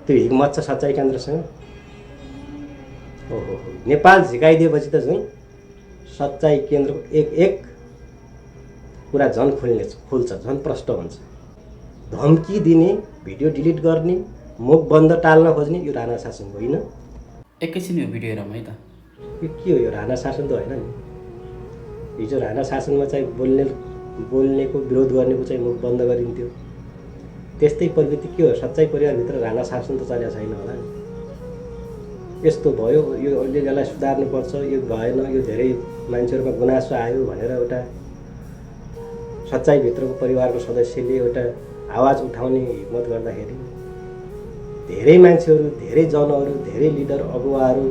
त्यो हिक्मत छ सच्चाइ केन्द्रसँग। ओहो, नेपाल झिकाइदिएपछि त झन् सच्चाइ केन्द्रको एक एक कुरा झन् खुल्छ, झन् प्रष्ट हुन्छ। धम्की दिने, भिडियो डिलिट गर्ने, मुख बन्द टाल्न खोज्ने यो राणा शासन होइन। एकैछिन यो भिडियो हेरौँ है त। यो के हो? यो राणा शासन त होइन नि। हिजो राणा शासनमा चाहिँ बोल्नेको विरोध गर्नेको चाहिँ मुख बन्द गरिन्थ्यो। त्यस्तै प्रवृत्ति के हो? सच्चाइ परिवारभित्र राणा शासन त चलेको छैन होला नि। यस्तो भयो, यो अहिले यसलाई सुधार्नुपर्छ, यो भएन, यो धेरै मान्छेहरूमा गुनासो आयो भनेर एउटा सच्चाइभित्रको परिवारको सदस्यले एउटा आवाज उठाउने हिम्मत गर्दाखेरि धेरै मान्छेहरू, धेरै जनहरू, धेरै लिडर अगुवाहरू,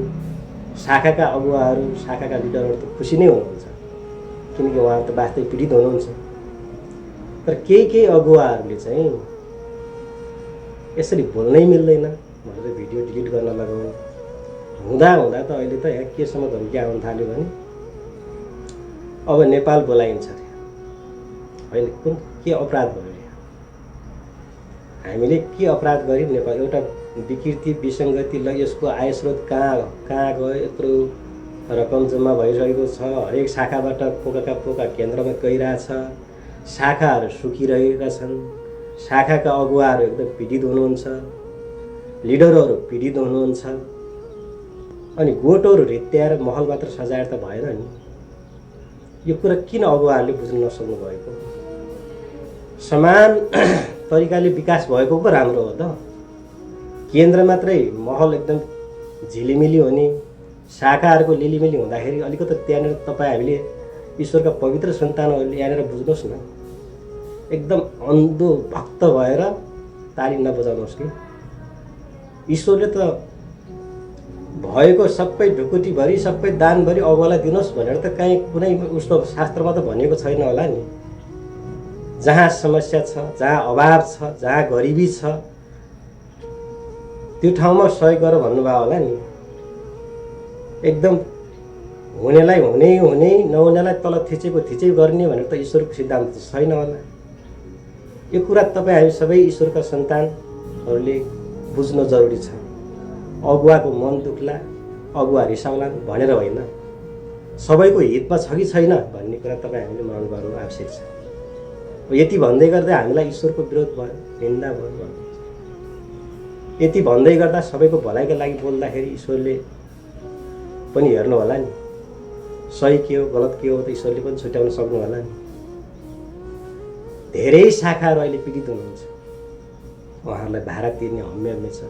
शाखाका अगुवाहरू, शाखाका लिडरहरू त खुसी नै हुनुहुन्छ, किनकि उहाँहरू त वास्तै पीडित हुनुहुन्छ। तर केही अगुवाहरूले चाहिँ यसरी बोल्नै मिल्दैन भनेर भिडियो डिलिट गर्न लगाउनु हुँदा त अहिले त यहाँ केसम्म धम्की आउन थाल्यो भने अब नेपाल बोलाइन्छ अरे। होइन, के अपराध भयो? हामीले के अपराध गर्यौँ? नेपाल एउटा विकृति, विसङ्गति, ल यसको आय स्रोत कहाँ गयो, यत्रो रकम जम्मा भइसकेको छ, हरेक शाखाबाट पोका केन्द्रमा गइरहेछ, शाखाहरू सुकिरहेका छन्, शाखाका अगुवाहरू एकदम पीडित हुनुहुन्छ, लिडरहरू पीडित हुनुहुन्छ, अनि गोटोहरू रित्याएर महल मात्र सजाएर त भएन नि। यो कुरा किन अगुवाहरूले बुझ्न नसक्नु भएको? समान तरिकाले विकास भएको पो राम्रो हो त। केन्द्र मात्रै महल एकदम झिलिमिली हुने, शाखाहरूको लिलिमिली हुँदाखेरि अलिकति त्यहाँनिर तपाईँ हामीले ईश्वरका पवित्र सन्तानहरूले यहाँनिर बुझ्नुहोस् न, एकदम अन्धो भक्त भएर ताली नबजाउनुहोस् कि। ईश्वरले त भएको सबै ढुकुटीभरि, सबै दानभरि अगुवालाई दिनुहोस् भनेर त कहीँ कुनै उसको शास्त्रमा त भनेको छैन होला नि। जहाँ समस्या छ, जहाँ अभाव छ, जहाँ गरिबी छ, त्यो ठाउँमा सहयोग गर भन्नुभयो होला नि। एकदम हुनेलाई हुने, नहुनेलाई तल थिचेको गर्ने भनेर त ईश्वरको सिद्धान्त छैन होला। यो कुरा तपाईँ हामी सबै ईश्वरका सन्तानहरूले बुझ्न जरुरी छ। अगुवाको मन दुख्ला, अगुवा रिसाउला भनेर होइन, सबैको हितमा छ कि छैन भन्ने कुरा तपाईँ हामीले मनन गर्नु आवश्यक छ। यति भन्दै गर्दा हामीलाई ईश्वरको विरोध भयो, निन्दा भयो। यति भन्दै गर्दा सबैको भलाइका लागि बोल्दाखेरि ईश्वरले पनि हेर्नु होला नि, सही के हो गलत के हो त ईश्वरले पनि छुट्याउन सक्नु होला नि। धेरै शाखाहरू अहिले पीडित हुनुहुन्छ, उहाँहरूलाई भाडा तिर्ने हम्मे छ।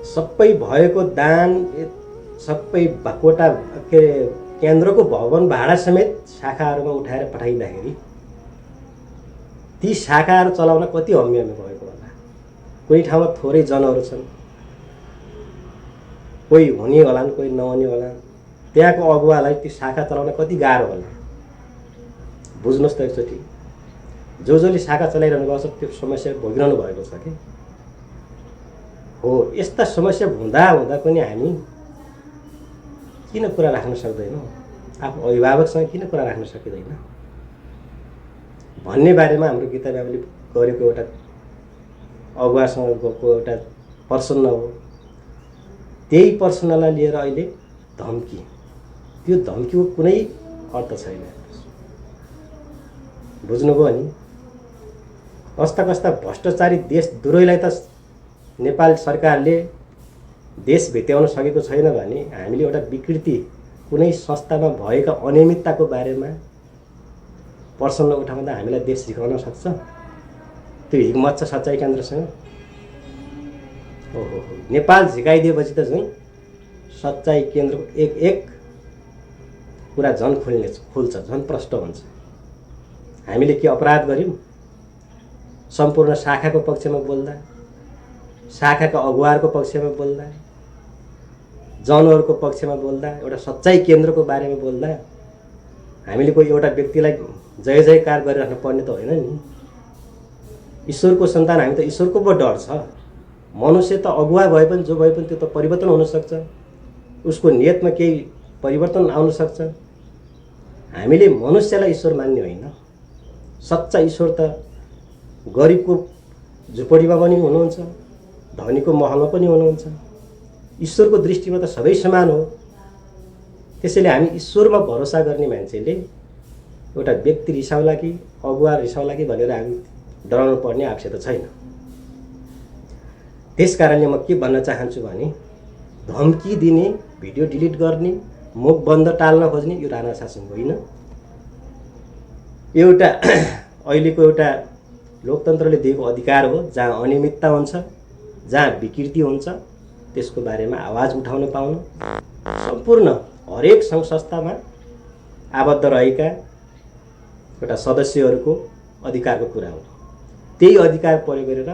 सबै भएको दान, सबै कोटा के केन्द्रको भवन भाडा समेत शाखाहरूमा उठाएर पठाइँदाखेरि ती शाखाहरू चलाउन कति हम्मे भएको होला। कोही ठाउँमा थोरै जनहरू छन्, कोही हुने होलान्, कोही नहुने होलान्, त्यहाँको अगुवालाई ती शाखा चलाउन कति गाह्रो होला। बुझ्नुहोस् त एकचोटि, जसले शाखा चलाइरहनु भएको छ त्यो समस्या भोगिरहनु भएको छ कि हो। यस्ता समस्या हुँदा पनि हामी किन कुरा राख्न सक्दैनौँ? आफू अभिभावकसँग किन कुरा राख्न सकिँदैन भन्ने बारेमा हाम्रो गीता बाबुले गरेको एउटा अगुवासँग गएको एउटा प्रश्न हो। त्यही प्रश्नलाई लिएर अहिले धम्की, त्यो धम्कीको कुनै अर्थ छैन। बुझ्नुभयो नि? कस्ता भ्रष्टाचारी देशद्रोहीलाई त नेपाल सरकारले देश भेट्याउन सकेको छैन भने हामीले एउटा विकृति, कुनै संस्थामा भएका अनियमितताको बारेमा प्रश्न उठाउँदा हामीलाई देश झिकाउन सक्छ? त्यो हिम्मत छ सच्चाइ केन्द्रसँग। ओहो, नेपाल झिकाइदिएपछि त झन् सच्चाइ केन्द्रको एक कुरा झन् खुल्छ, झन् प्रष्ट हुन्छ। हामीले के अपराध गर्यौँ? सम्पूर्ण शाखाको पक्षमा बोल्दा, शाखाका अगुवाहरूको पक्षमा बोल्दा, जनहरूको पक्षमा बोल्दा, एउटा सच्चाइ केन्द्रको बारेमा बोल्दा हामीले कोही एउटा व्यक्तिलाई जय जयकार गरिराख्नु पर्ने त होइन नि। ईश्वरको सन्तान हामी त ईश्वरको पो डर छ। मनुष्य त अगुवा भए पनि जो भए पनि त्यो त परिवर्तन हुनसक्छ, उसको नियतमा केही परिवर्तन आउन सक्छ। हामीले मनुष्यलाई ईश्वर मान्ने होइन। सच्चा ईश्वर त गरिबको झुपडीमा पनि हुनुहुन्छ, धनीको महलमा पनि हुनुहुन्छ। ईश्वरको दृष्टिमा त सबै समान हो। त्यसैले हामी ईश्वरमा भरोसा गर्ने मान्छेले एउटा व्यक्ति रिसाउला कि अगुवा रिसाउला कि भनेर हामी डराउनु पर्ने आवश्यकता छैन। त्यसकारणले म के भन्न चाहन्छु भने धम्की दिने, भिडियो डिलिट गर्ने, मुख बन्द टाल्न खोज्ने यो राणा शासन होइन। एउटा अहिलेको एउटा लोकतन्त्रले दिएको अधिकार हो। जहाँ अनियमितता हुन्छ, जहाँ विकृति हुन्छ, त्यसको बारेमा आवाज उठाउन पाउन सम्पूर्ण हरेक सङ्घ संस्थामा आबद्ध रहेका एउटा सदस्यहरूको अधिकारको कुरा हो। त्यही अधिकार प्रयोग गरेर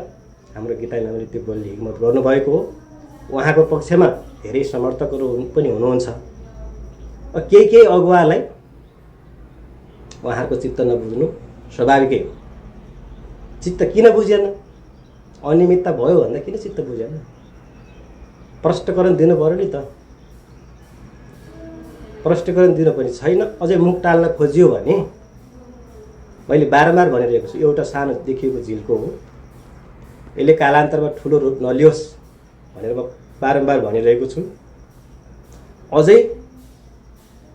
हाम्रो गीता म्यामले त्यो बोल्ने हिम्मत गर्नुभएको हो। उहाँको पक्षमा धेरै समर्थकहरू पनि हुनुहुन्छ। केही अगुवालाई उहाँहरूको चित्त नबुझ्नु स्वाभाविकै हो। चित्त किन बुझेन? अनियमितता भयो भन्दा किन चित्त बुझेन? प्रष्टीकरण दिनु पर्यो नि त। प्रष्टीकरण दिनु पनि छैन। अझै मुख टाल्न खोजियो भने मैले बारम्बार भनिरहेको छु, एउटा सानो देखिएको झिल्को हो, यसले कालान्तरमा ठुलो रूप नलियोस् भनेर म बारम्बार भनिरहेको छु। अझै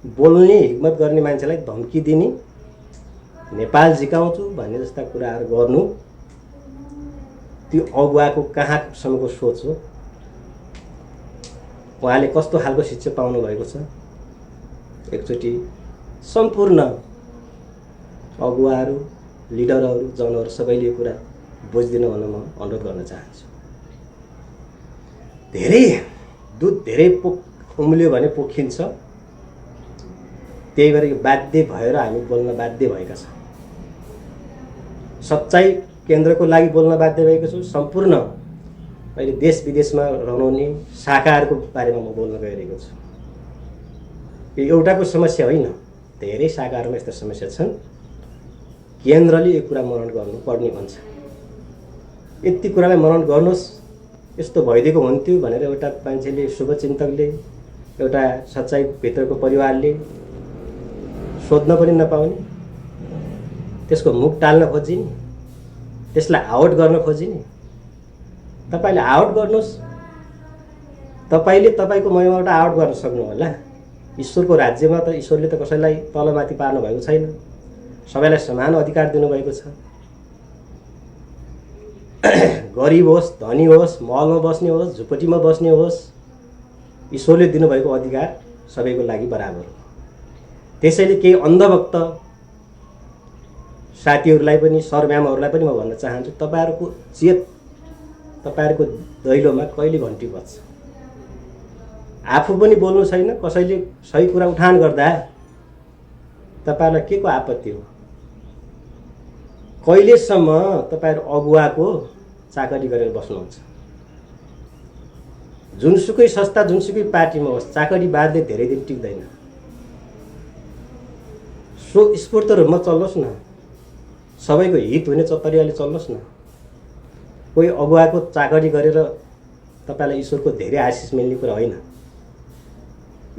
बोल्ने हिम्मत गर्ने मान्छेलाई धम्की दिने, नेपाल झिकाउँछु भन्ने जस्ता कुराहरू गर्नु त्यो अगुवाको कहाँसम्मको सोच हो? उहाँले कस्तो खालको शिक्षा पाउनु भएको छ? एकचोटि सम्पूर्ण अगुवाहरू, लिडरहरू, जनहरू सबैले कुरा बुझिदिनु भनेर म अनुरोध गर्न चाहन्छु। धेरै दुध धेरै उम्ल्यो भने पोखिन्छ। त्यही भएर बाध्य भएर हामी बोल्न बाध्य भएका छौँ। सच्चाइ केन्द्रको लागि बोल्न बाध्य भएको छु। सम्पूर्ण अहिले देश विदेशमा रहनुहुने शाखाहरूको बारेमा म बोल्न गइरहेको छु। यो एउटाको समस्या होइन, धेरै शाखाहरूमा यस्ता समस्या छन्। केन्द्रले यो कुरा मनन गर्नुपर्ने भन्छ। यति कुरालाई मनन गर्नुहोस्, यस्तो भइदिएको हुन्थ्यो भनेर एउटा मान्छेले, शुभचिन्तकले, एउटा सच्चाइ भित्रको परिवारले सोध्न पनि नपाउने, त्यसको मुख टाल्न खोजिने, त्यसलाई आउट गर्न खोजिने। तपाईँले आउट गर्नुहोस्। तपाईँले तपाईँको महिमाबाट आउट गर्न सक्नु होला। ईश्वरको राज्यमा त ईश्वरले त कसैलाई तलमाथि पार्नु भएको छैन। सबैलाई समान अधिकार दिनुभएको छ। गरिब होस्, धनी होस्, महलमा बस्ने होस्, झुपडीमा बस्ने होस्, ईश्वरले दिनुभएको अधिकार सबैको लागि बराबर हो। त्यसैले केही अन्धभक्त साथीहरूलाई पनि, सरम्यामहरूलाई पनि म भन्न चाहन्छु, तपाईँहरूको चेत, तपाईँहरूको दैलोमा कहिले घन्टी बज्छ? आफू पनि बोल्नु छैन, कसैले सही कुरा उठान गर्दा तपाईँहरूलाई के को आपत्ति हो? कहिलेसम्म तपाईँहरू अगुवाको चाकरी गरेर बस्नुहुन्छ? जुनसुकै संस्था, जुनसुकै पार्टीमा होस्, चाकरी बाध्य धेरै दिन टिक्दैन। स्फूर्त रूपमा चल्नुहोस् न। सबैको हित हुने तरिकाले चल्नुहोस् न। कोही अगुवाको चाकरी गरेर तपाईँलाई ईश्वरको धेरै आशिष मिल्ने कुरा होइन।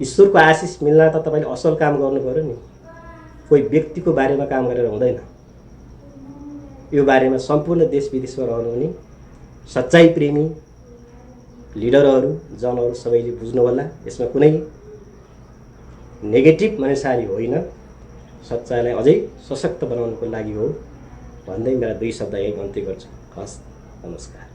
ईश्वरको आशिष मिल्न त तपाईँले असल काम गर्नु पर्यो नि। कोही व्यक्तिको बारेमा काम गरेर हुँदैन। यो बारेमा सम्पूर्ण देश विदेशमा रहनुहुने सच्चाइ प्रेमी लिडरहरू, जनहरू सबैले बुझ्नु होला। यसमा कुनै नेगेटिभ मनसारी होइन, सच्चाइलाई अझै सशक्त बनाउनको लागि हो भन्दै मेरा दुई शब्द यही अन्त्य गर्छु। हस्, नमस्कार।